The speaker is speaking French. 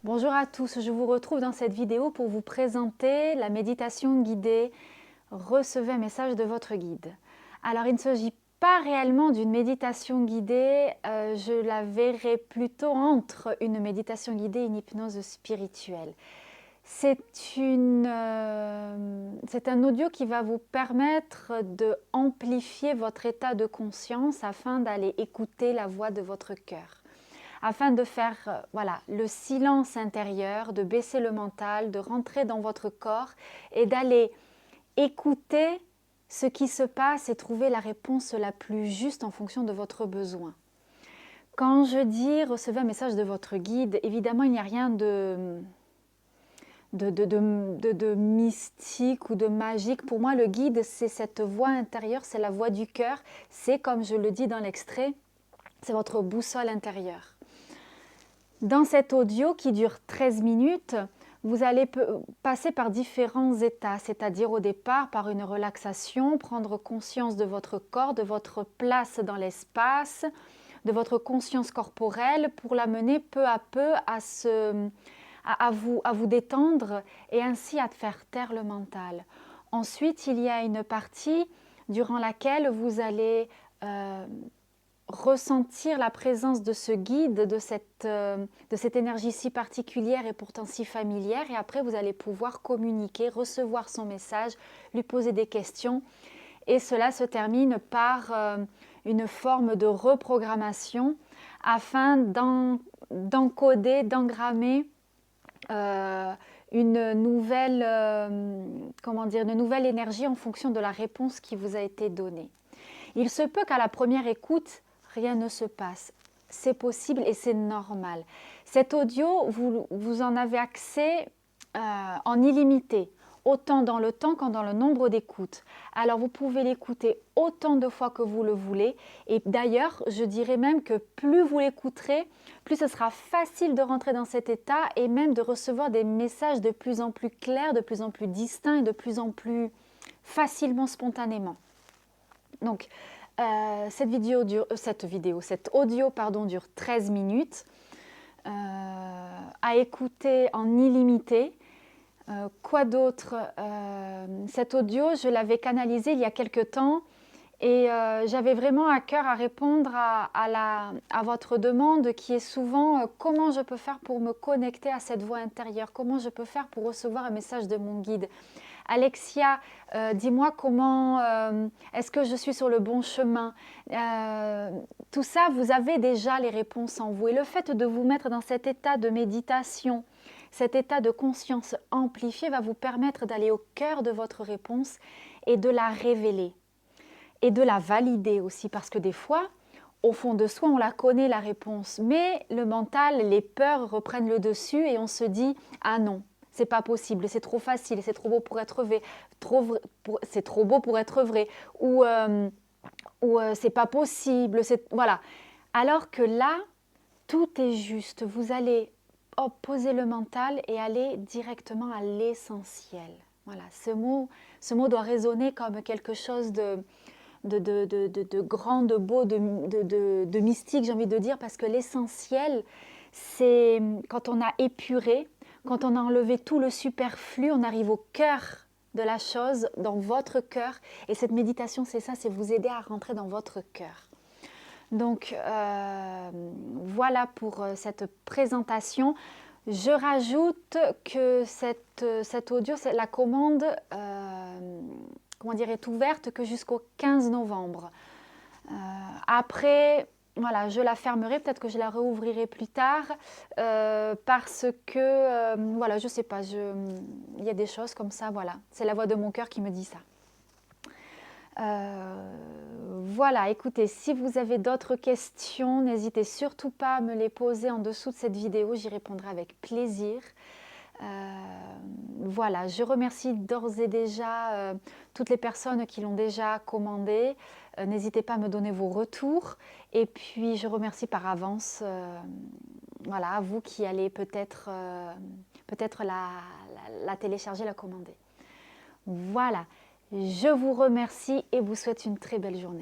Bonjour à tous, je vous retrouve dans cette vidéo pour vous présenter la méditation guidée Recevez un message de votre guide. Alors il ne s'agit pas réellement d'une méditation guidée, je la verrai plutôt entre une méditation guidée et une hypnose spirituelle. C'est un audio qui va vous permettre de amplifier votre état de conscience afin d'aller écouter la voix de votre cœur. Afin de faire voilà, le silence intérieur, de baisser le mental, de rentrer dans votre corps et d'aller écouter ce qui se passe et trouver la réponse la plus juste en fonction de votre besoin. Quand je dis recevez un message de votre guide, évidemment il n'y a rien de mystique ou de magique. Pour moi, le guide, c'est cette voix intérieure, c'est la voix du cœur. C'est, comme je le dis dans l'extrait, c'est votre boussole intérieure. Dans cet audio qui dure 13 minutes, vous allez passer par différents états, c'est-à-dire au départ par une relaxation, prendre conscience de votre corps, de votre place dans l'espace, de votre conscience corporelle pour l'amener peu à peu à vous détendre et ainsi à faire taire le mental. Ensuite, il y a une partie durant laquelle vous allez ressentir la présence de ce guide, de cette énergie si particulière et pourtant si familière. Et après, vous allez pouvoir communiquer, recevoir son message, lui poser des questions. Et cela se termine par une forme de reprogrammation afin d'encoder, d'engrammer une nouvelle énergie en fonction de la réponse qui vous a été donnée. Il se peut qu'à la première écoute, rien ne se passe. C'est possible et c'est normal. Cet audio, vous en avez accès en illimité, autant dans le temps qu'en dans le nombre d'écoutes. Alors vous pouvez l'écouter autant de fois que vous le voulez. Et d'ailleurs, je dirais même que plus vous l'écouterez, plus ce sera facile de rentrer dans cet état et même de recevoir des messages de plus en plus clairs, de plus en plus distincts et de plus en plus facilement, spontanément. Donc, cet audio dure 13 minutes à écouter en illimité. Quoi d'autre? Cet audio, je l'avais canalisé il y a quelque temps et j'avais vraiment à cœur à répondre à votre demande qui est souvent comment je peux faire pour me connecter à cette voix intérieure? Comment je peux faire pour recevoir un message de mon guide? Alexia, dis-moi comment, est-ce que je suis sur le bon chemin? Tout ça, vous avez déjà les réponses en vous. Et le fait de vous mettre dans cet état de méditation, cet état de conscience amplifié va vous permettre d'aller au cœur de votre réponse et de la révéler. Et de la valider aussi, parce que des fois, au fond de soi, on la connaît la réponse, mais le mental, les peurs reprennent le dessus et on se dit « Ah non !» c'est pas possible, c'est trop facile, c'est trop beau pour être vrai, c'est trop beau pour être vrai, ou c'est pas possible, voilà. Alors que là, tout est juste. Vous allez poser le mental et aller directement à l'essentiel. Voilà, ce mot doit résonner comme quelque chose de grand, de beau, de mystique, j'ai envie de dire, parce que l'essentiel, c'est quand on a épuré, quand on a enlevé tout le superflu, on arrive au cœur de la chose, dans votre cœur. Et cette méditation, c'est ça, c'est vous aider à rentrer dans votre cœur. Donc, voilà pour cette présentation. Je rajoute que cet audio, la commande est ouverte que jusqu'au 15 novembre. Après, voilà, je la fermerai, peut-être que je la rouvrirai plus tard parce que, voilà, je sais pas, il y a des choses comme ça, voilà. C'est la voix de mon cœur qui me dit ça. Voilà, écoutez, si vous avez d'autres questions, n'hésitez surtout pas à me les poser en dessous de cette vidéo, j'y répondrai avec plaisir. Voilà, je remercie d'ores et déjà toutes les personnes qui l'ont déjà commandé. N'hésitez pas à me donner vos retours. Et puis, je remercie par avance voilà, à vous qui allez peut-être la télécharger, la commander. Voilà, je vous remercie et vous souhaite une très belle journée.